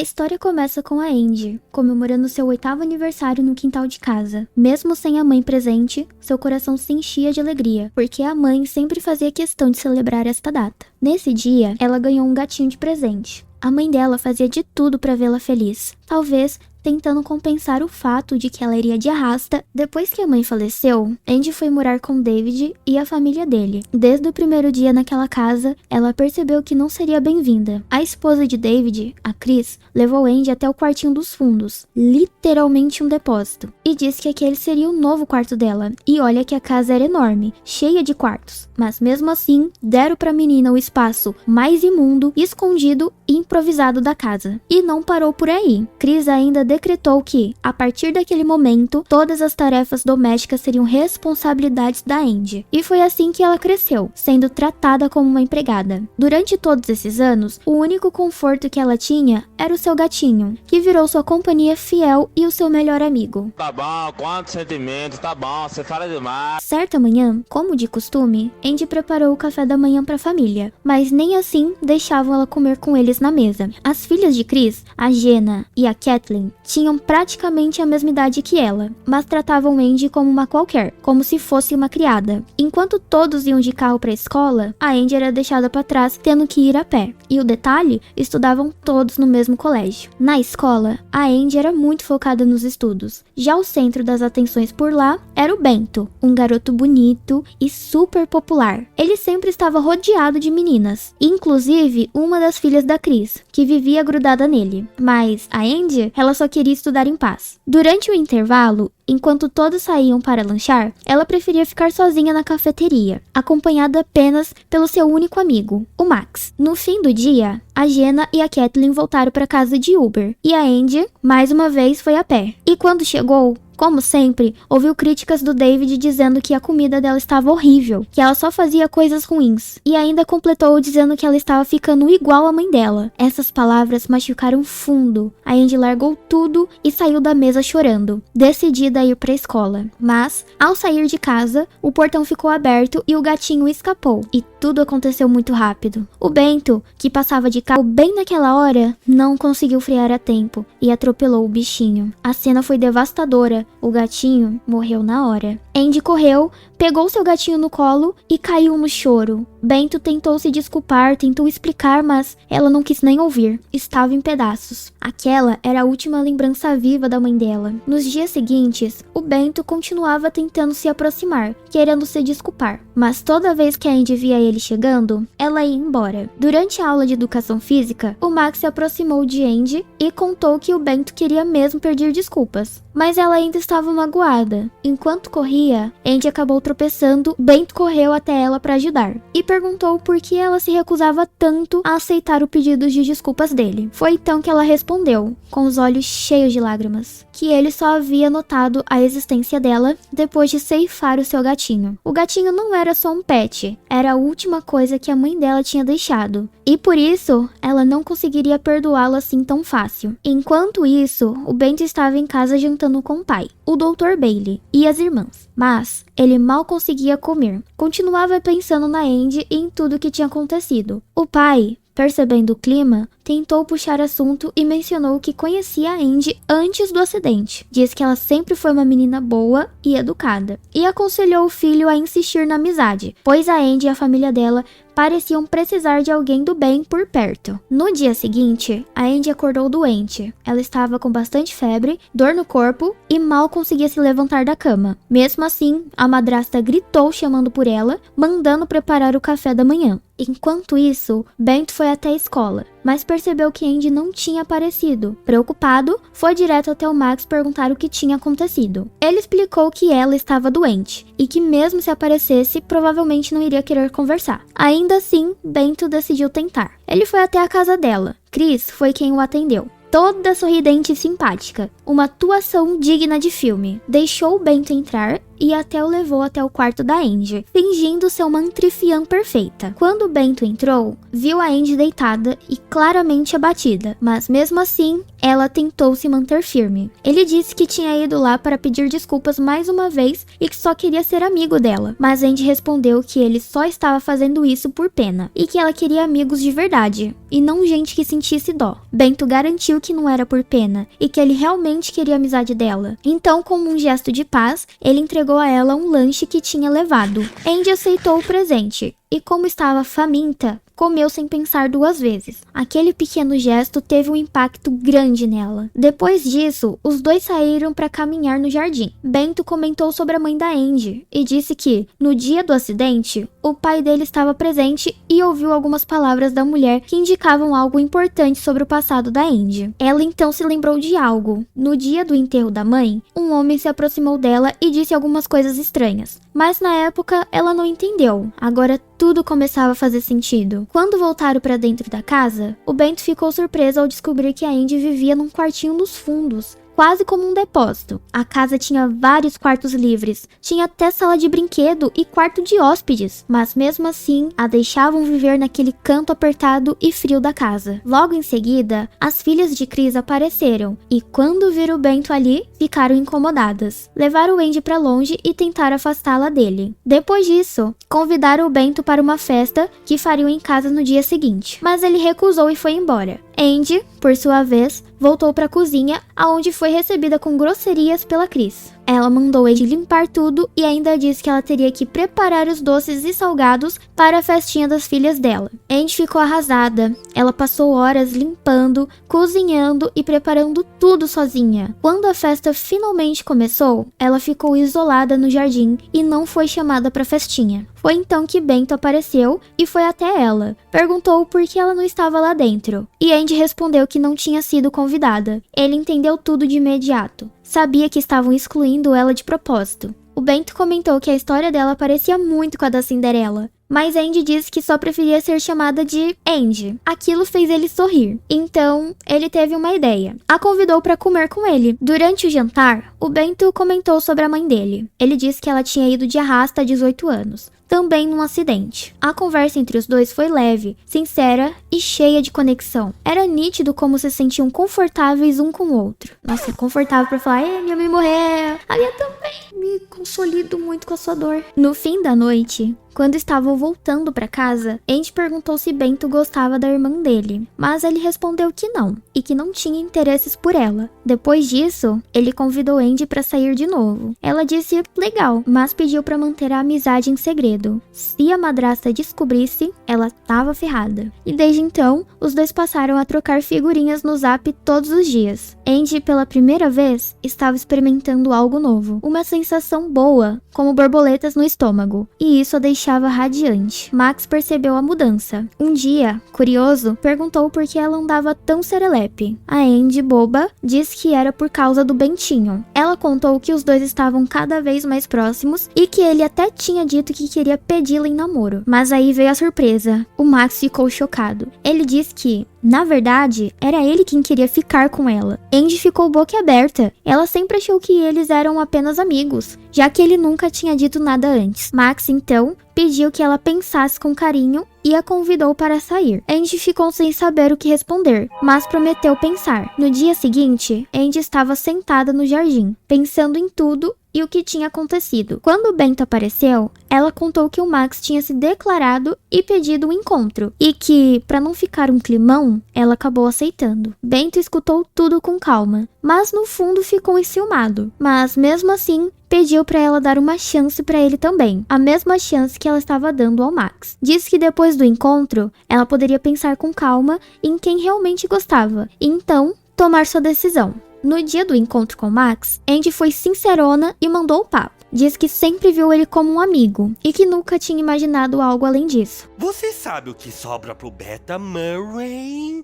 A história começa com a Andy, comemorando seu 8º aniversário no quintal de casa. Mesmo sem a mãe presente, seu coração se enchia de alegria, porque a mãe sempre fazia questão de celebrar esta data. Nesse dia, ela ganhou um gatinho de presente. A mãe dela fazia de tudo para vê-la feliz, talvez tentando compensar o fato de que ela iria de arrasta. Depois que a mãe faleceu, Andy foi morar com David e a família dele. Desde o primeiro dia naquela casa, ela percebeu que não seria bem-vinda. A esposa de David, a Chris, levou Andy até o quartinho dos fundos, literalmente um depósito, e disse que aquele seria o novo quarto dela. E olha que a casa era enorme, cheia de quartos, mas mesmo assim, deram pra menina o espaço mais imundo, escondido e improvisado da casa. E não parou por aí. Chris ainda decretou que, a partir daquele momento, todas as tarefas domésticas seriam responsabilidades da Andy. E foi assim que ela cresceu, sendo tratada como uma empregada. Durante todos esses anos, o único conforto que ela tinha era o seu gatinho, que virou sua companhia fiel e o seu melhor amigo. Tá bom, quantos sentimentos, tá bom, você fala demais. Certa manhã, como de costume, Andy preparou o café da manhã para a família, mas nem assim deixavam ela comer com eles na mesa. As filhas de Chris, a Jenna e a Kathleen, tinham praticamente a mesma idade que ela, mas tratavam Andy como uma qualquer, como se fosse uma criada. Enquanto todos iam de carro para a escola, a Andy era deixada para trás, tendo que ir a pé. E o detalhe, estudavam todos no mesmo colégio. Na escola, a Andy era muito focada nos estudos. Já o centro das atenções por lá era o Bento, um garoto bonito e super popular. Ele sempre estava rodeado de meninas, inclusive uma das filhas da Chris, que vivia grudada nele. Mas a Andy, ela só queria estudar em paz. Durante o intervalo, enquanto todos saíam para lanchar, ela preferia ficar sozinha na cafeteria, acompanhada apenas pelo seu único amigo, o Max. No fim do dia, a Jenna e a Kathleen voltaram para casa de Uber, e a Andy, mais uma vez, foi a pé. E quando chegou, como sempre, ouviu críticas do David dizendo que a comida dela estava horrível, que ela só fazia coisas ruins, e ainda completou dizendo que ela estava ficando igual à mãe dela. Essas palavras machucaram fundo. A Andy largou tudo e saiu da mesa chorando, decidida a ir para a escola. Mas, ao sair de casa, o portão ficou aberto e o gatinho escapou, e tudo aconteceu muito rápido. O Bento, que passava de carro bem naquela hora, não conseguiu frear a tempo e atropelou o bichinho. A cena foi devastadora. O gatinho morreu na hora. Andy correu, pegou seu gatinho no colo e caiu no choro. Bento tentou se desculpar, tentou explicar, mas ela não quis nem ouvir. Estava em pedaços. Aquela era a última lembrança viva da mãe dela. Nos dias seguintes, o Bento continuava tentando se aproximar, querendo se desculpar. Mas toda vez que a Andy via ele chegando, ela ia embora. Durante a aula de educação física, o Max se aproximou de Andy e contou que o Bento queria mesmo pedir desculpas. Mas ela ainda estava magoada. Enquanto corria, Andy acabou tropeçando. Bento correu até ela para ajudar e perguntou por que ela se recusava tanto a aceitar o pedido de desculpas dele. Foi então que ela respondeu, com os olhos cheios de lágrimas, que ele só havia notado a existência dela depois de ceifar o seu gatinho. O gatinho não era só um pet, era a última coisa que a mãe dela tinha deixado, e por isso ela não conseguiria perdoá-lo assim tão fácil. Enquanto isso, o Bento estava em casa jantando com o pai, o Dr. Bailey, e as irmãs, mas ele mal conseguia comer. Continuava pensando na Andy e em tudo que tinha acontecido. O pai, percebendo o clima, tentou puxar assunto e mencionou que conhecia a Andy antes do acidente. Diz que ela sempre foi uma menina boa e educada, e aconselhou o filho a insistir na amizade, pois a Andy e a família dela pareciam precisar de alguém do bem por perto. No dia seguinte, a Andy acordou doente. Ela estava com bastante febre, dor no corpo e mal conseguia se levantar da cama. Mesmo assim, a madrasta gritou chamando por ela, mandando preparar o café da manhã. Enquanto isso, Bento foi até a escola, mas percebeu que Andy não tinha aparecido. Preocupado, foi direto até o Max perguntar o que tinha acontecido. Ele explicou que ela estava doente e que mesmo se aparecesse, provavelmente não iria querer conversar. Ainda assim, Bento decidiu tentar. Ele foi até a casa dela. Chris foi quem o atendeu. Toda sorridente e simpática, uma atuação digna de filme. Deixou o Bento entrar e até o levou até o quarto da Andy, fingindo ser uma anfitriã perfeita. Quando Bento entrou, viu a Andy deitada e claramente abatida, mas mesmo assim, ela tentou se manter firme. Ele disse que tinha ido lá para pedir desculpas mais uma vez e que só queria ser amigo dela, mas Andy respondeu que ele só estava fazendo isso por pena e que ela queria amigos de verdade e não gente que sentisse dó. Bento garantiu que não era por pena e que ele realmente queria a amizade dela. Então, como um gesto de paz, ele entregou a ela um lanche que tinha levado. Andy aceitou o presente e, como estava faminta, comeu sem pensar duas vezes. Aquele pequeno gesto teve um impacto grande nela. Depois disso, os dois saíram para caminhar no jardim. Bento comentou sobre a mãe da Andy e disse que, no dia do acidente, o pai dele estava presente e ouviu algumas palavras da mulher que indicavam algo importante sobre o passado da Andy. Ela então se lembrou de algo. No dia do enterro da mãe, um homem se aproximou dela e disse algumas coisas estranhas. Mas na época, ela não entendeu. Agora tudo começava a fazer sentido. Quando voltaram para dentro da casa, o Bento ficou surpreso ao descobrir que a Andy vivia num quartinho nos fundos, quase como um depósito. A casa tinha vários quartos livres, tinha até sala de brinquedo e quarto de hóspedes, mas mesmo assim a deixavam viver naquele canto apertado e frio da casa. Logo em seguida, as filhas de Chris apareceram e quando viram o Bento ali, ficaram incomodadas. Levaram o Andy para longe e tentaram afastá-la dele. Depois disso, convidaram o Bento para uma festa que fariam em casa no dia seguinte, mas ele recusou e foi embora. Andy, por sua vez, voltou para a cozinha, aonde foi recebida com grosserias pela Chris. Ela mandou ele limpar tudo e ainda disse que ela teria que preparar os doces e salgados para a festinha das filhas dela. Andy ficou arrasada. Ela passou horas limpando, cozinhando e preparando tudo sozinha. Quando a festa finalmente começou, ela ficou isolada no jardim e não foi chamada para a festinha. Foi então que Bento apareceu e foi até ela. Perguntou por que ela não estava lá dentro. E Andy respondeu que não tinha sido convidada. Ele entendeu tudo de imediato. Sabia que estavam excluindo ela de propósito. O Bento comentou que a história dela parecia muito com a da Cinderela, mas Andy disse que só preferia ser chamada de Andy. Aquilo fez ele sorrir. Então, ele teve uma ideia. A convidou para comer com ele. Durante o jantar, o Bento comentou sobre a mãe dele. Ele disse que ela tinha ido de arrasta há 18 anos. Também num acidente. A conversa entre os dois foi leve, sincera e cheia de conexão. Era nítido como se sentiam confortáveis um com o outro. Nossa, confortável pra falar, minha mãe morreu, a minha também. Me consolido muito com a sua dor. No fim da noite, quando estavam voltando para casa, Andy perguntou se Bento gostava da irmã dele, mas ele respondeu que não, e que não tinha interesses por ela. Depois disso, ele convidou Andy para sair de novo. Ela disse legal, mas pediu para manter a amizade em segredo. Se a madrasta descobrisse, ela estava ferrada. E desde então, os dois passaram a trocar figurinhas no Zap todos os dias. Andy, pela primeira vez, estava experimentando algo novo. Uma sensação boa, como borboletas no estômago. E isso a deixava radiante. Max percebeu a mudança. Um dia, curioso, perguntou por que ela andava tão serelepe. A Andy, boba, disse que era por causa do Bentinho. Ela contou que os dois estavam cada vez mais próximos e que ele até tinha dito que queria pedi-la em namoro. Mas aí veio a surpresa. O Max ficou chocado. Ele disse que, na verdade, era ele quem queria ficar com ela. Andy ficou boquiaberta. Ela sempre achou que eles eram apenas amigos, já que ele nunca tinha dito nada antes. Max, então, pediu que ela pensasse com carinho e a convidou para sair. Andy ficou sem saber o que responder, mas prometeu pensar. No dia seguinte, Andy estava sentada no jardim, pensando em tudo e o que tinha acontecido. Quando o Bento apareceu, ela contou que o Max tinha se declarado e pedido um encontro, e que, para não ficar um climão, ela acabou aceitando. Bento escutou tudo com calma, mas no fundo ficou enciumado. Mas mesmo assim, pediu para ela dar uma chance para ele também, a mesma chance que ela estava dando ao Max. Disse que depois do encontro, ela poderia pensar com calma em quem realmente gostava, e então tomar sua decisão. No dia do encontro com Max, Andy foi sincerona e mandou o papo. Diz que sempre viu ele como um amigo e que nunca tinha imaginado algo além disso. Você sabe o que sobra pro Beta Murray?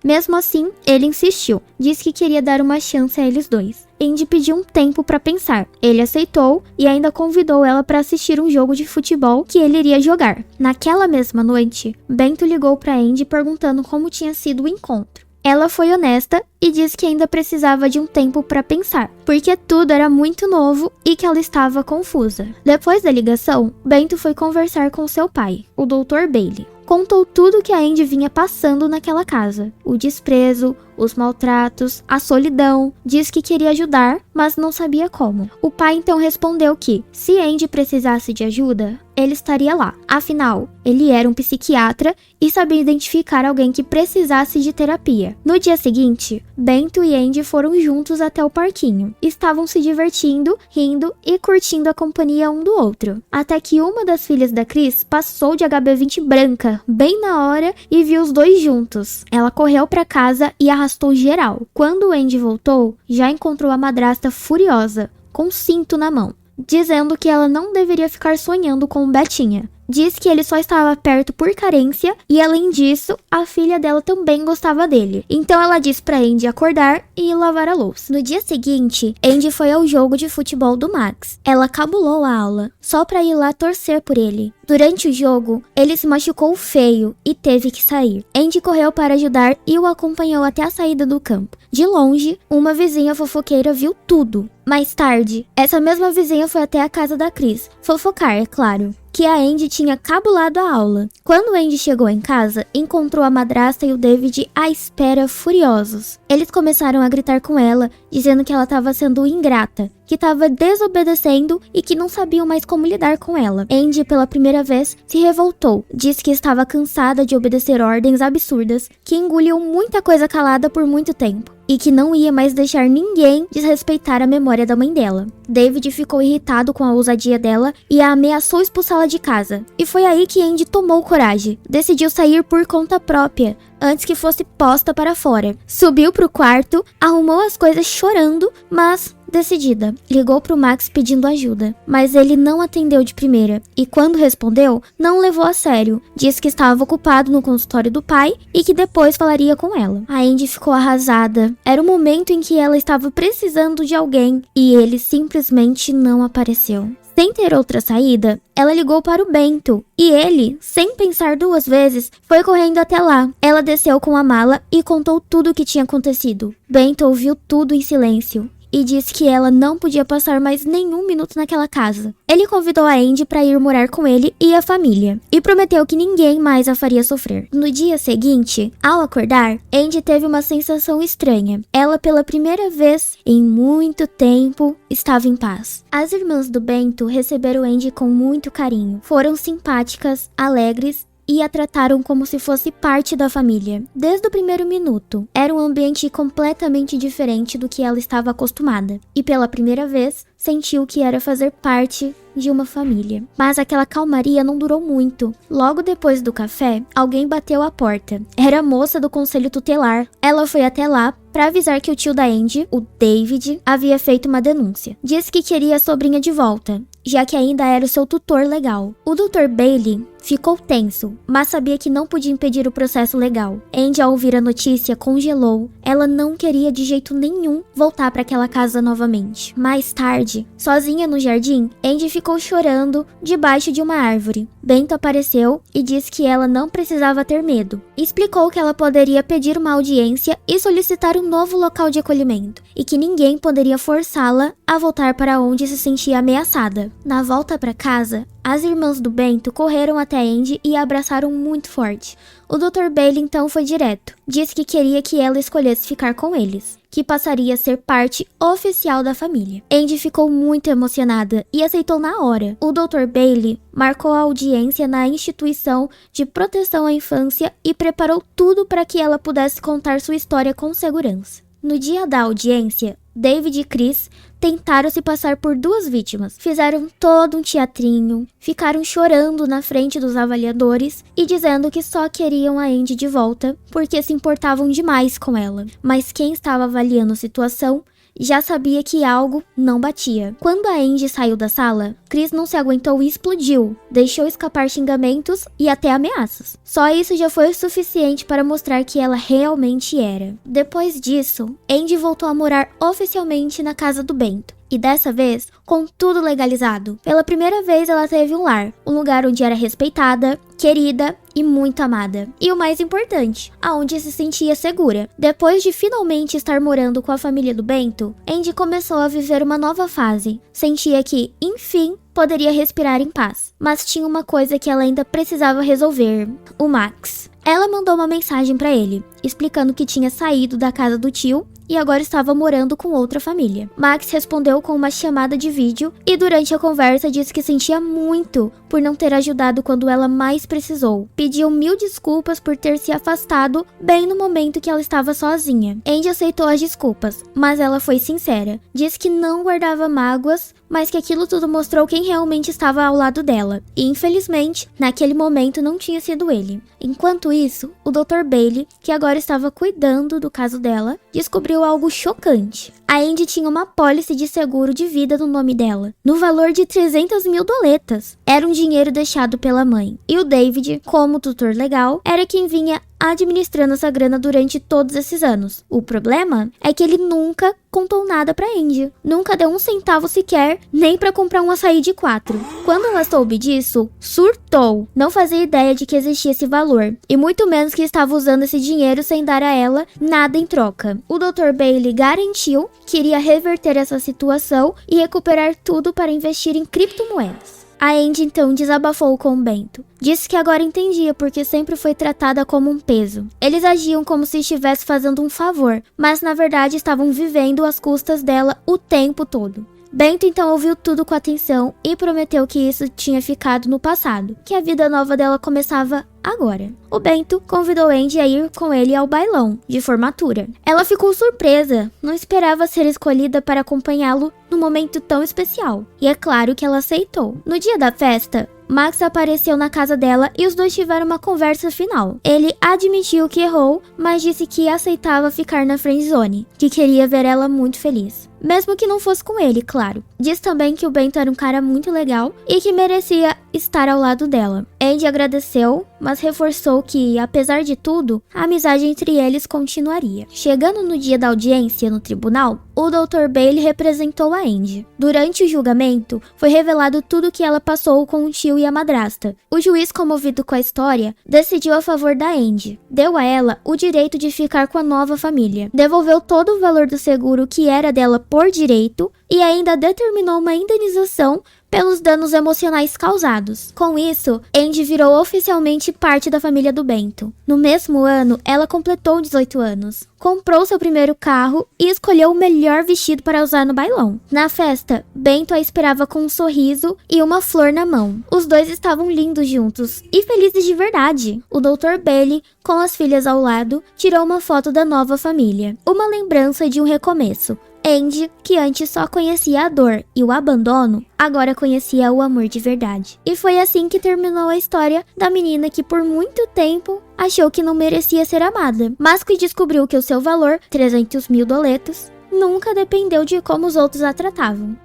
Mesmo assim, ele insistiu. Disse que queria dar uma chance a eles dois. Andy pediu um tempo para pensar. Ele aceitou e ainda convidou ela para assistir um jogo de futebol que ele iria jogar. Naquela mesma noite, Bento ligou para Andy perguntando como tinha sido o encontro. ela foi honesta e disse que ainda precisava de um tempo para pensar, porque tudo era muito novo e que ela estava confusa. Depois da ligação, Bento foi conversar com seu pai, o Dr. Bailey. Contou tudo que a Andy vinha passando naquela casa. O desprezo, os maltratos, a solidão. Disse que queria ajudar, mas não sabia como. O pai então respondeu que, se Andy precisasse de ajuda, ele estaria lá. Afinal, ele era um psiquiatra e sabia identificar alguém que precisasse de terapia. No dia seguinte, Bento e Andy foram juntos até o parquinho. Estavam se divertindo, rindo e curtindo a companhia um do outro. Até que uma das filhas da Chris passou de HB20 branca, bem na hora, e viu os dois juntos. Ela correu para casa e arrastou geral. Quando Andy voltou, já encontrou a madrasta furiosa, com um cinto na mão, dizendo que ela não deveria ficar sonhando com o Betinha. Diz que ele só estava perto por carência e, além disso, a filha dela também gostava dele. Então ela disse pra Andy acordar e ir lavar a louça. No dia seguinte, Andy foi ao jogo de futebol do Max. Ela cabulou a aula, só pra ir lá torcer por ele. Durante o jogo, ele se machucou feio e teve que sair. Andy correu para ajudar e o acompanhou até a saída do campo. De longe, uma vizinha fofoqueira viu tudo. Mais tarde, essa mesma vizinha foi até a casa da Chris, fofocar, é claro, que a Andy tinha cabulado a aula. Quando Andy chegou em casa, encontrou a madrasta e o David à espera, furiosos. Eles começaram a gritar com ela, dizendo que ela estava sendo ingrata, que estava desobedecendo e que não sabiam mais como lidar com ela. Andy, pela primeira vez, se revoltou. Disse que estava cansada de obedecer ordens absurdas, que engoliu muita coisa calada por muito tempo e que não ia mais deixar ninguém desrespeitar a memória da mãe dela. David ficou irritado com a ousadia dela e a ameaçou expulsá-la de casa. E foi aí que Andy tomou coragem. Decidiu sair por conta própria, antes que fosse posta para fora. Subiu pro quarto, arrumou as coisas chorando, mas decidida. Ligou pro Max pedindo ajuda, mas ele não atendeu de primeira e quando respondeu, não levou a sério. Disse que estava ocupado no consultório do pai e que depois falaria com ela. A Andy ficou arrasada. Era o momento em que ela estava precisando de alguém e ele simplesmente não apareceu. Sem ter outra saída, ela ligou para o Bento e ele, sem pensar duas vezes, foi correndo até lá. Ela desceu com a mala e contou tudo o que tinha acontecido. Bento ouviu tudo em silêncio e disse que ela não podia passar mais nenhum minuto naquela casa. Ele convidou a Andy para ir morar com ele e a família, e prometeu que ninguém mais a faria sofrer. No dia seguinte, ao acordar, Andy teve uma sensação estranha. Ela, pela primeira vez em muito tempo, estava em paz. As irmãs do Bento receberam Andy com muito carinho. Foram simpáticas, alegres e a trataram como se fosse parte da família. Desde o primeiro minuto, era um ambiente completamente diferente do que ela estava acostumada. E pela primeira vez, sentiu que era fazer parte de uma família. Mas aquela calmaria não durou muito. Logo depois do café, alguém bateu à porta. Era a moça do conselho tutelar. Ela foi até lá para avisar que o tio da Andy, o David, havia feito uma denúncia. Disse que queria a sobrinha de volta, já que ainda era o seu tutor legal. O Dr. Bailey ficou tenso, mas sabia que não podia impedir o processo legal. Andy, ao ouvir a notícia, congelou. Ela não queria de jeito nenhum voltar para aquela casa novamente. Mais tarde, sozinha no jardim, Andy ficou chorando debaixo de uma árvore. Bento apareceu e disse que ela não precisava ter medo. Explicou que ela poderia pedir uma audiência e solicitar um novo local de acolhimento, e que ninguém poderia forçá-la a voltar para onde se sentia ameaçada. Na volta para casa, as irmãs do Bento correram até Andy e a abraçaram muito forte. O Dr. Bailey então foi direto. Disse que queria que ela escolhesse ficar com eles, que passaria a ser parte oficial da família. Andy ficou muito emocionada e aceitou na hora. O Dr. Bailey marcou a audiência na instituição de proteção à infância e preparou tudo para que ela pudesse contar sua história com segurança. No dia da audiência, David e Chris tentaram se passar por duas vítimas. Fizeram todo um teatrinho, ficaram chorando na frente dos avaliadores e dizendo que só queriam a Andy de volta porque se importavam demais com ela. Mas quem estava avaliando a situação já sabia que algo não batia. Quando a Andy saiu da sala, Chris não se aguentou e explodiu. Deixou escapar xingamentos e até ameaças. Só isso já foi o suficiente para mostrar que ela realmente era. Depois disso, Andy voltou a morar oficialmente na casa do Bento. E dessa vez, com tudo legalizado. Pela primeira vez ela teve um lar, um lugar onde era respeitada, querida e muito amada. E o mais importante, aonde se sentia segura. Depois de finalmente estar morando com a família do Bento, Andy começou a viver uma nova fase. Sentia que, enfim, poderia respirar em paz. Mas tinha uma coisa que ela ainda precisava resolver: o Max. Ela mandou uma mensagem para ele, explicando que tinha saído da casa do tio e agora estava morando com outra família. Max respondeu com uma chamada de vídeo e durante a conversa disse que sentia muito por não ter ajudado quando ela mais precisou. Pediu 1000 desculpas por ter se afastado bem no momento que ela estava sozinha. Andy aceitou as desculpas, mas ela foi sincera. Disse que não guardava mágoas, mas que aquilo tudo mostrou quem realmente estava ao lado dela. E infelizmente, naquele momento não tinha sido ele. Enquanto isso, o Dr. Bailey, que agora estava cuidando do caso dela, descobriu algo chocante. A Andy tinha uma apólice de seguro de vida no nome dela, no valor de 300 mil doletas. Era um dinheiro deixado pela mãe. E o David, como tutor legal, era quem vinha administrando essa grana durante todos esses anos. O problema é que ele nunca contou nada pra Andy. Nunca deu um centavo sequer, nem pra comprar um açaí de 4. Quando ela soube disso, surtou. Não fazia ideia de que existia esse valor, e muito menos que estava usando esse dinheiro sem dar a ela nada em troca. O Dr. Bailey garantiu que iria reverter essa situação e recuperar tudo para investir em criptomoedas. A Andy então desabafou com o Bento. Disse que agora entendia porque sempre foi tratada como um peso. Eles agiam como se estivesse fazendo um favor, mas na verdade estavam vivendo às custas dela o tempo todo. Bento então ouviu tudo com atenção e prometeu que isso tinha ficado no passado, que a vida nova dela começava agora. O Bento convidou Andy a ir com ele ao bailão de formatura. Ela ficou surpresa, não esperava ser escolhida para acompanhá-lo num momento tão especial. E é claro que ela aceitou. No dia da festa, Max apareceu na casa dela e os dois tiveram uma conversa final. Ele admitiu que errou, mas disse que aceitava ficar na friendzone, que queria ver ela muito feliz. Mesmo que não fosse com ele, claro. Diz também que o Bento era um cara muito legal e que merecia estar ao lado dela. Andy agradeceu, mas reforçou que, apesar de tudo, a amizade entre eles continuaria. Chegando no dia da audiência no tribunal, o Dr. Bailey representou a Andy. Durante o julgamento, foi revelado tudo o que ela passou com o tio e a madrasta. O juiz, comovido com a história, decidiu a favor da Andy. Deu a ela o direito de ficar com a nova família. Devolveu todo o valor do seguro que era dela por direito e ainda determinou uma indenização pelos danos emocionais causados. Com isso, Andy virou oficialmente parte da família do Bento. No mesmo ano, ela completou 18 anos, comprou seu primeiro carro e escolheu o melhor vestido para usar no bailão. Na festa, Bento a esperava com um sorriso e uma flor na mão. Os dois estavam lindos juntos e felizes de verdade. O Dr. Bailey, com as filhas ao lado, tirou uma foto da nova família, uma lembrança de um recomeço. Andy, que antes só conhecia a dor e o abandono, agora conhecia o amor de verdade. E foi assim que terminou a história da menina que por muito tempo achou que não merecia ser amada, mas que descobriu que o seu valor, 300 mil doletas, nunca dependeu de como os outros a tratavam.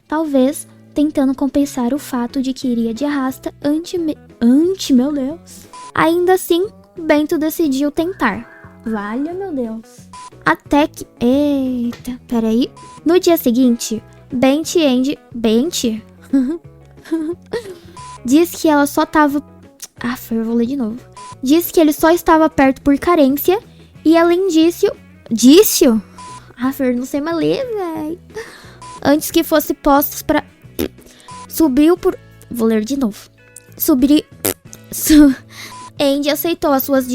Talvez tentando compensar o fato de que iria de arrasta meu Deus. Ainda assim, Bento decidiu tentar. Valha, meu Deus. Até que... Eita, peraí. No dia seguinte, Bent e Andy... Bent? Diz que ela só tava... eu vou ler de novo. Diz que ele só estava perto por carência e além disso... Dício? Eu não sei mais ler, véi. Antes que fosse postos pra... Subiu por... Vou ler de novo. Andy aceitou as suas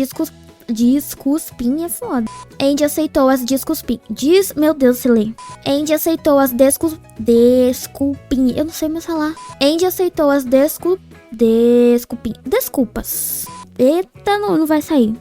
descuspinha é foda. Andy aceitou as desculpinhas. Meu Deus, se lê. Andy aceitou as desculpinhas. Eu não sei mais falar. Andy aceitou as desculpas. Eita, não vai sair.